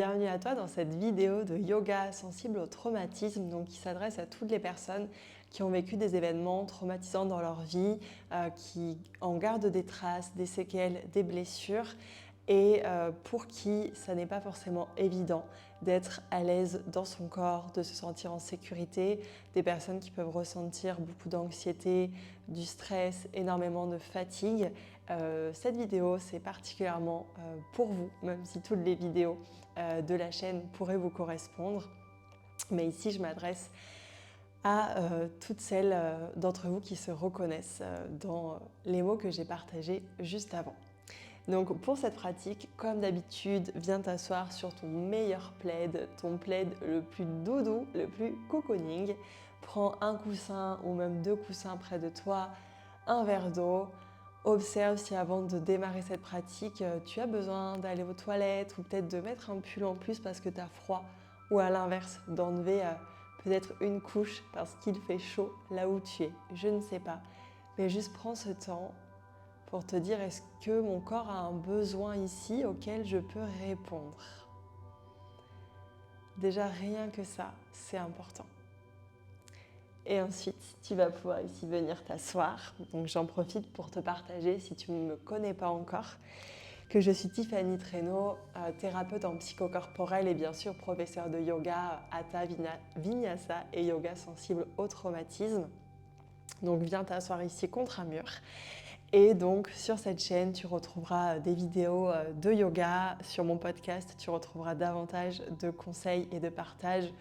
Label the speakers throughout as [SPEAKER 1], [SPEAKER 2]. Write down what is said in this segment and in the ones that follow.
[SPEAKER 1] Bienvenue à toi dans cette vidéo de yoga sensible au traumatisme, donc qui s'adresse à toutes les personnes qui ont vécu des événements traumatisants dans leur vie, qui en gardent des traces, des séquelles, des blessures et pour qui ça n'est pas forcément évident d'être à l'aise dans son corps, de se sentir en sécurité, des personnes qui peuvent ressentir beaucoup d'anxiété, du stress, énormément de fatigue. Cette vidéo, c'est particulièrement pour vous, même si toutes les vidéos de la chaîne pourraient vous correspondre. Mais ici, je m'adresse à toutes celles d'entre vous qui se reconnaissent dans les mots que j'ai partagés juste avant. Donc pour cette pratique, comme d'habitude, viens t'asseoir sur ton meilleur plaid, ton plaid le plus doudou, le plus cocooning. Prends un coussin ou même deux coussins près de toi, un verre d'eau. Observe si avant de démarrer cette pratique, tu as besoin d'aller aux toilettes ou peut-être de mettre un pull en plus parce que tu as froid, ou à l'inverse, d'enlever peut-être une couche parce qu'il fait chaud là où tu es. Je ne sais pas, mais juste prends ce temps pour te dire est-ce que mon corps a un besoin ici auquel je peux répondre. Déjà rien que ça, c'est important. Et ensuite, tu vas pouvoir ici venir t'asseoir. Donc j'en profite pour te partager, si tu ne me connais pas encore, que je suis Tiffany Traîneau, thérapeute en psychocorporel et bien sûr professeure de yoga, Hatha, Vinyasa et yoga sensible au traumatisme. Donc viens t'asseoir ici contre un mur. Et donc sur cette chaîne, tu retrouveras des vidéos de yoga. Sur mon podcast, tu retrouveras davantage de conseils et de partages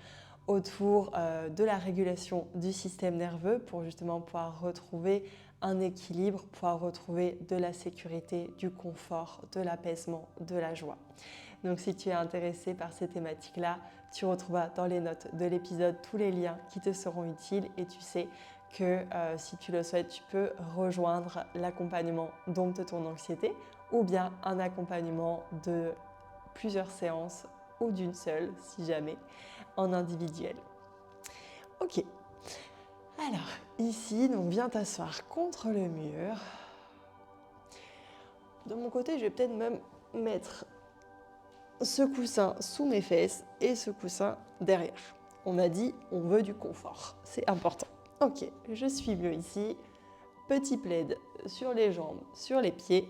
[SPEAKER 1] autour de la régulation du système nerveux pour justement pouvoir retrouver un équilibre, pouvoir retrouver de la sécurité, du confort, de l'apaisement, de la joie. Donc si tu es intéressé par ces thématiques-là, tu retrouveras dans les notes de l'épisode tous les liens qui te seront utiles et tu sais que si tu le souhaites, tu peux rejoindre l'accompagnement Dompte ton anxiété ou bien un accompagnement de plusieurs séances ou d'une seule, si jamais, en individuel. Ok. Alors, ici, donc viens t'asseoir contre le mur. De mon côté, je vais peut-être même mettre ce coussin sous mes fesses et ce coussin derrière. On a dit, on veut du confort. C'est important. Ok, je suis mieux ici. Petit plaid sur les jambes, sur les pieds.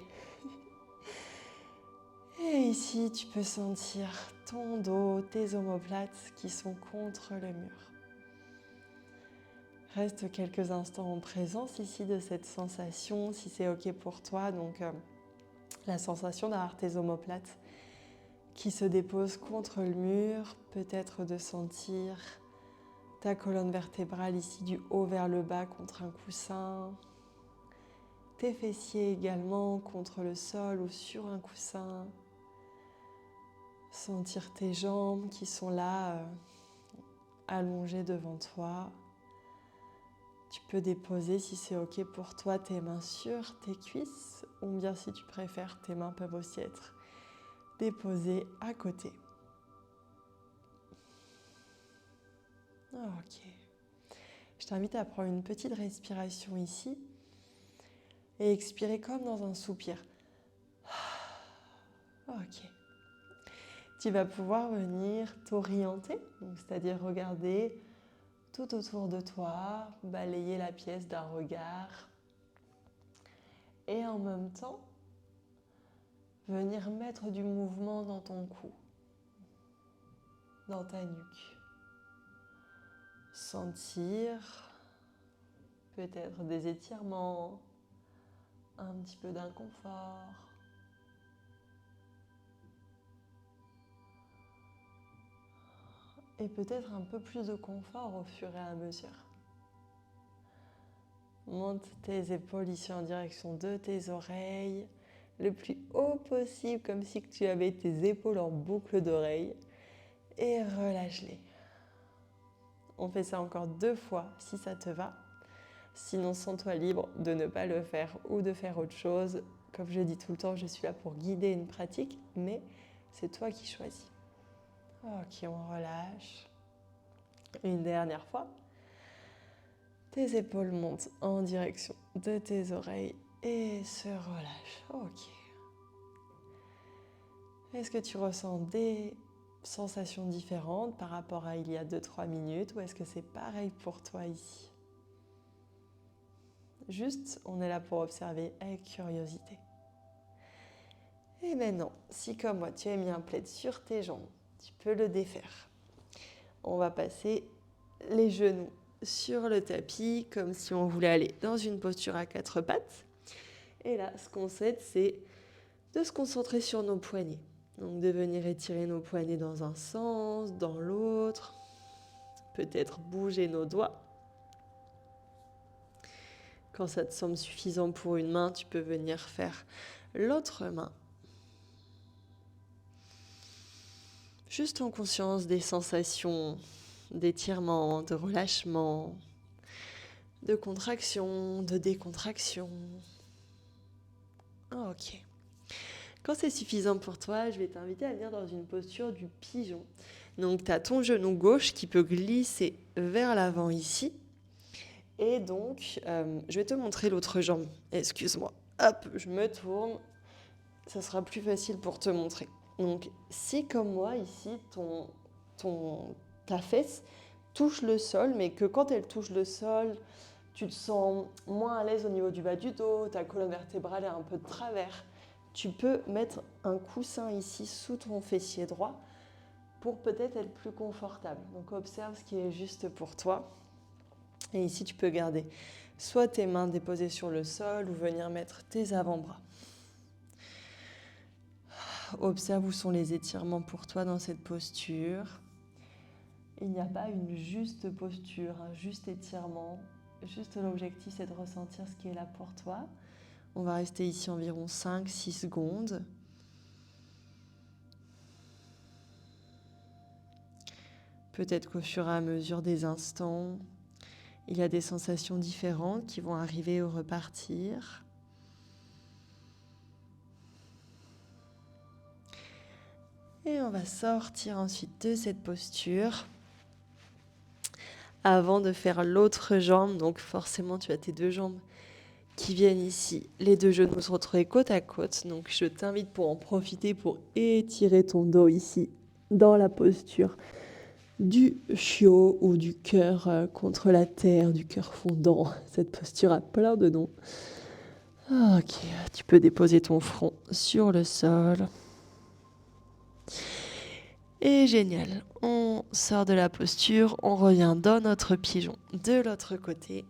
[SPEAKER 1] Et ici, tu peux sentir ton dos, tes omoplates qui sont contre le mur. Reste quelques instants en présence ici de cette sensation, si c'est ok pour toi. Donc, la sensation d'avoir tes omoplates qui se déposent contre le mur, peut-être de sentir ta colonne vertébrale ici du haut vers le bas contre un coussin, tes fessiers également contre le sol ou sur un coussin, sentir tes jambes qui sont là, allongées devant toi. Tu peux déposer, si c'est ok pour toi, tes mains sur tes cuisses, ou bien si tu préfères, tes mains peuvent aussi être déposées à côté. Ok. Je t'invite à prendre une petite respiration ici et expirer comme dans un soupir. Ok. Tu vas pouvoir venir t'orienter, c'est-à-dire regarder tout autour de toi, balayer la pièce d'un regard et en même temps venir mettre du mouvement dans ton cou, dans ta nuque. Sentir peut-être des étirements, un petit peu d'inconfort. Et peut-être un peu plus de confort au fur et à mesure. Monte tes épaules ici en direction de tes oreilles, le plus haut possible, comme si tu avais tes épaules en boucle d'oreille. Et relâche-les. On fait ça encore 2 fois si ça te va. Sinon, sens-toi libre de ne pas le faire ou de faire autre chose. Comme je dis tout le temps, je suis là pour guider une pratique, mais c'est toi qui choisis. Ok, on relâche. Une dernière fois. Tes épaules montent en direction de tes oreilles et se relâchent. Ok. Est-ce que tu ressens des sensations différentes par rapport à il y a 2-3 minutes ou est-ce que c'est pareil pour toi ici? Juste, on est là pour observer avec curiosité. Et maintenant, si comme moi tu as mis un plaid sur tes jambes, tu peux le défaire. On va passer les genoux sur le tapis comme si on voulait aller dans une posture à 4 pattes. Et là, ce qu'on souhaite, c'est de se concentrer sur nos poignets. Donc de venir étirer nos poignets dans un sens, dans l'autre. Peut-être bouger nos doigts. Quand ça te semble suffisant pour une main, tu peux venir faire l'autre main. Juste en conscience des sensations d'étirement, de relâchement, de contraction, de décontraction. Ok. Quand c'est suffisant pour toi, je vais t'inviter à venir dans une posture du pigeon. Donc tu as ton genou gauche qui peut glisser vers l'avant ici. Et donc, je vais te montrer l'autre jambe. Excuse-moi. Hop, je me tourne. Ça sera plus facile pour te montrer. Donc, si comme moi, ici, ta fesse touche le sol, mais que quand elle touche le sol, tu te sens moins à l'aise au niveau du bas du dos, ta colonne vertébrale est un peu de travers, tu peux mettre un coussin ici sous ton fessier droit pour peut-être être plus confortable. Donc, observe ce qui est juste pour toi. Et ici, tu peux garder soit tes mains déposées sur le sol ou venir mettre tes avant-bras. Observe où sont les étirements pour toi dans cette posture. Il n'y a pas une juste posture, un juste étirement. Juste l'objectif, c'est de ressentir ce qui est là pour toi. On va rester ici environ 5-6 secondes. Peut-être qu'au fur et à mesure des instants, il y a des sensations différentes qui vont arriver ou repartir. Et on va sortir ensuite de cette posture avant de faire l'autre jambe. Donc forcément, tu as tes deux jambes qui viennent ici. Les deux genoux se retrouvent côte à côte. Donc je t'invite pour en profiter pour étirer ton dos ici dans la posture du chiot ou du cœur contre la terre, du cœur fondant. Cette posture a plein de noms. Ok, tu peux déposer ton front sur le sol. Et génial, on sort de la posture, on revient dans notre pigeon de l'autre côté.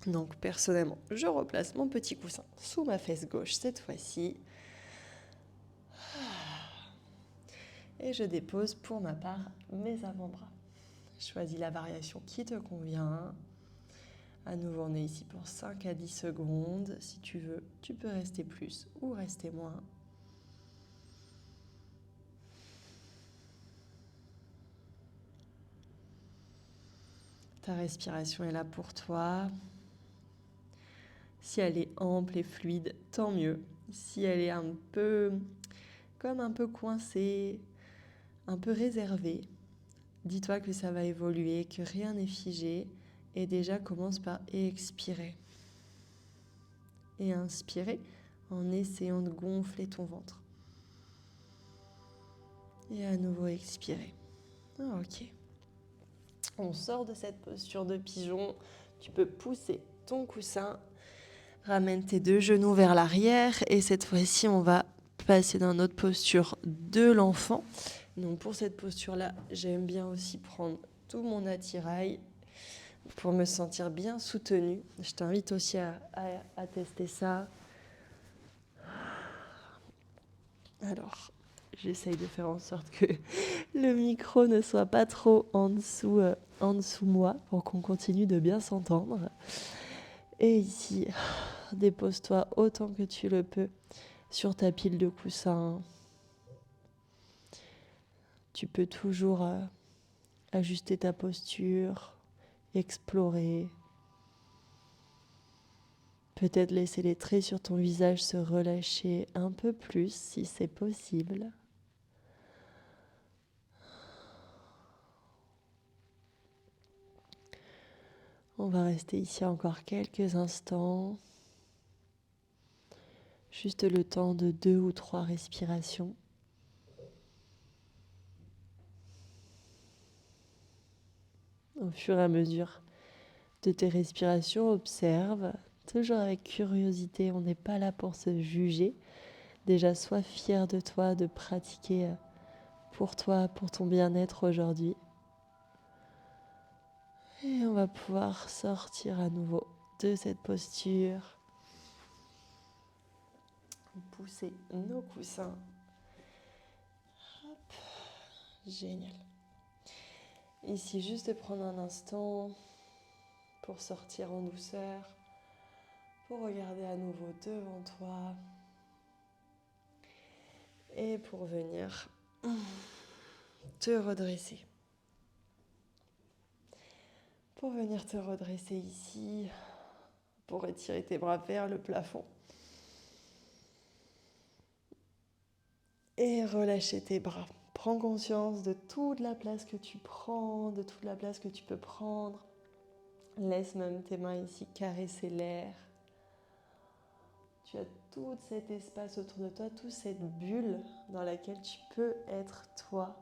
[SPEAKER 1] Donc personnellement, je replace mon petit coussin sous ma fesse gauche cette fois-ci. Et je dépose pour ma part mes avant-bras. Choisis la variation qui te convient. À nouveau, on est ici pour 5 à 10 secondes. Si tu veux, tu peux rester plus ou rester moins. Ta respiration est là pour toi. Si elle est ample et fluide, tant mieux. Si elle est un peu coincée, un peu réservée, dis-toi que ça va évoluer, que rien n'est figé. Et déjà, commence par expirer. Et inspirer en essayant de gonfler ton ventre. Et à nouveau expirer. Ok. On sort de cette posture de pigeon. Tu peux pousser ton coussin. Ramène tes deux genoux vers l'arrière. Et cette fois-ci, on va passer dans notre posture de l'enfant. Donc pour cette posture-là, j'aime bien aussi prendre tout mon attirail pour me sentir bien soutenue. Je t'invite aussi à tester ça. Alors, j'essaye de faire en sorte que le micro ne soit pas trop en dessous moi pour qu'on continue de bien s'entendre. Et ici, dépose-toi autant que tu le peux sur ta pile de coussins. Tu peux toujours ajuster ta posture, explorer. Peut-être laisser les traits sur ton visage se relâcher un peu plus si c'est possible. On va rester ici encore quelques instants. Juste le temps de 2 ou 3 respirations. Au fur et à mesure de tes respirations, observe, toujours avec curiosité, on n'est pas là pour se juger. Déjà, sois fier de toi, de pratiquer pour toi, pour ton bien-être aujourd'hui. Et on va pouvoir sortir à nouveau de cette posture. Pousser nos coussins. Hop. Génial. Ici, juste prendre un instant pour sortir en douceur, pour regarder à nouveau devant toi et pour venir te redresser. Pour venir te redresser ici, pour étirer tes bras vers le plafond. Et relâcher tes bras. Prends conscience de toute la place que tu prends, de toute la place que tu peux prendre. Laisse même tes mains ici caresser l'air. Tu as tout cet espace autour de toi, toute cette bulle dans laquelle tu peux être toi.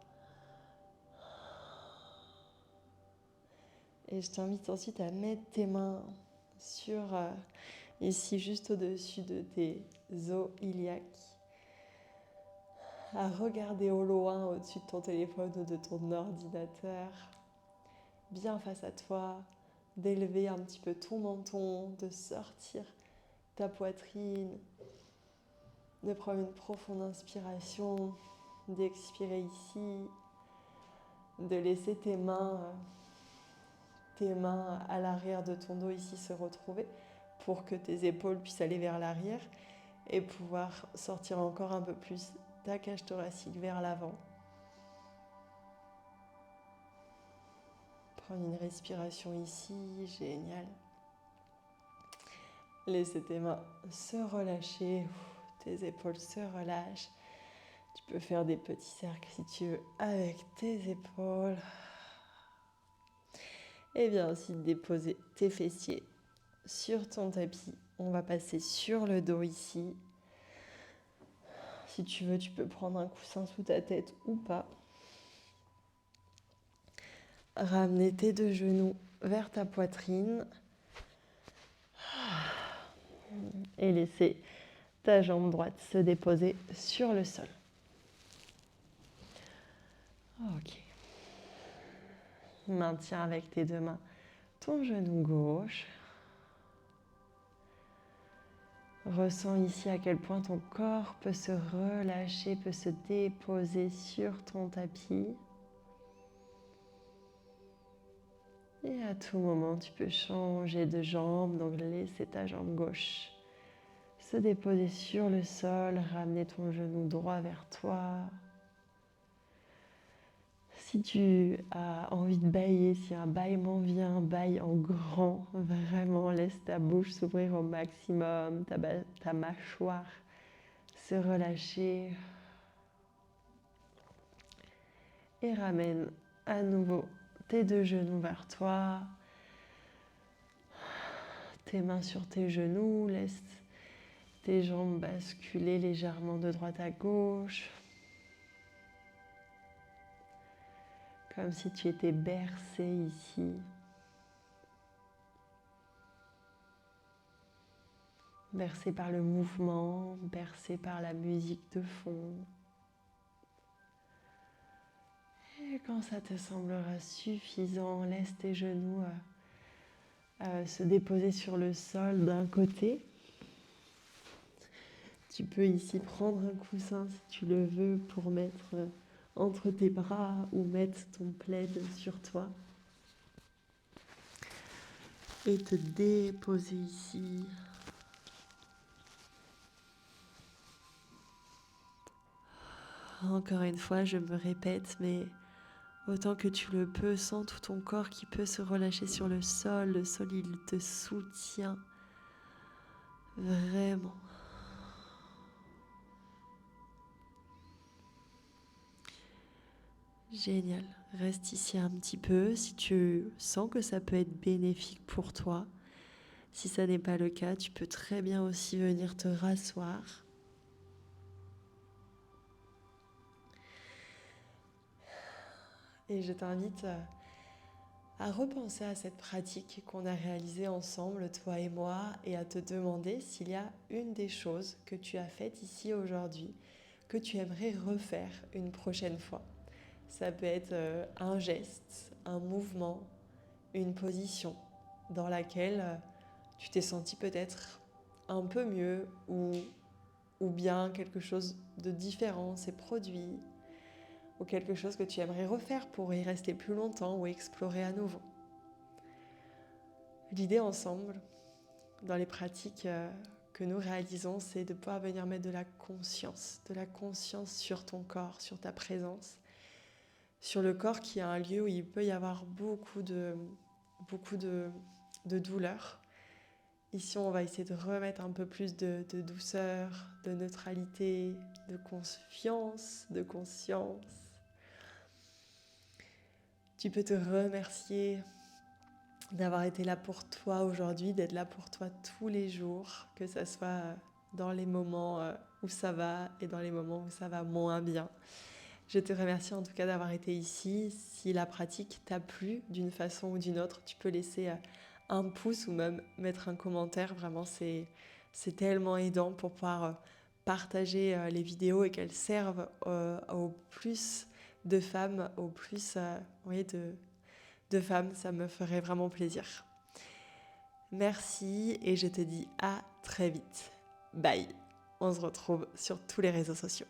[SPEAKER 1] Et je t'invite ensuite à mettre tes mains sur, ici juste au-dessus de tes os iliaques. À regarder au loin au-dessus de ton téléphone ou de ton ordinateur, bien face à toi, d'élever un petit peu ton menton, de sortir ta poitrine, de prendre une profonde inspiration, d'expirer ici, de laisser tes mains à l'arrière de ton dos ici se retrouver pour que tes épaules puissent aller vers l'arrière et pouvoir sortir encore un peu plus ta cage thoracique vers l'avant. Prendre une respiration ici, génial. Laissez tes mains se relâcher, tes épaules se relâchent. Tu peux faire des petits cercles si tu veux avec tes épaules. Et bien ensuite déposer tes fessiers sur ton tapis. On va passer sur le dos ici. Si tu veux, tu peux prendre un coussin sous ta tête ou pas. Ramener tes deux genoux vers ta poitrine. Et laisser ta jambe droite se déposer sur le sol. Ok. Maintiens avec tes deux mains ton genou gauche. Ressens ici à quel point ton corps peut se relâcher, peut se déposer sur ton tapis. Et à tout moment, tu peux changer de jambe, donc laisser ta jambe gauche se déposer sur le sol, ramener ton genou droit vers toi. Si tu as envie de bâiller, si un bâillement vient, bâille en grand, vraiment laisse ta bouche s'ouvrir au maximum, ta mâchoire se relâcher. Et ramène à nouveau tes deux genoux vers toi, tes mains sur tes genoux, laisse tes jambes basculer légèrement de droite à gauche. Comme si tu étais bercé ici. Bercé par le mouvement, bercé par la musique de fond. Et quand ça te semblera suffisant, laisse tes genoux se déposer sur le sol d'un côté. Tu peux ici prendre un coussin si tu le veux pour mettre entre tes bras ou mettre ton plaid sur toi. Et te déposer ici. Encore une fois, je me répète, mais autant que tu le peux, sens tout ton corps qui peut se relâcher sur le sol. Le sol, il te soutient vraiment. Génial. Reste ici un petit peu si tu sens que ça peut être bénéfique pour toi. Si ça n'est pas le cas, tu peux très bien aussi venir te rasseoir. Et je t'invite à repenser à cette pratique qu'on a réalisée ensemble, toi et moi, et à te demander s'il y a une des choses que tu as faites ici aujourd'hui que tu aimerais refaire une prochaine fois. Ça peut être un geste, un mouvement, une position dans laquelle tu t'es senti peut-être un peu mieux ou bien quelque chose de différent s'est produit ou quelque chose que tu aimerais refaire pour y rester plus longtemps ou explorer à nouveau. L'idée ensemble, dans les pratiques que nous réalisons, c'est de pouvoir venir mettre de la conscience sur ton corps, sur ta présence, sur le corps qui est un lieu où il peut y avoir beaucoup de douleur. Ici, on va essayer de remettre un peu plus de douceur, de neutralité, de confiance, de conscience. Tu peux te remercier d'avoir été là pour toi aujourd'hui, d'être là pour toi tous les jours, que ce soit dans les moments où ça va et dans les moments où ça va moins bien. Je te remercie en tout cas d'avoir été ici. Si la pratique t'a plu d'une façon ou d'une autre, tu peux laisser un pouce ou même mettre un commentaire. Vraiment, c'est tellement aidant pour pouvoir partager les vidéos et qu'elles servent au plus de femmes, au plus de femmes. Ça me ferait vraiment plaisir. Merci et je te dis à très vite. Bye. On se retrouve sur tous les réseaux sociaux.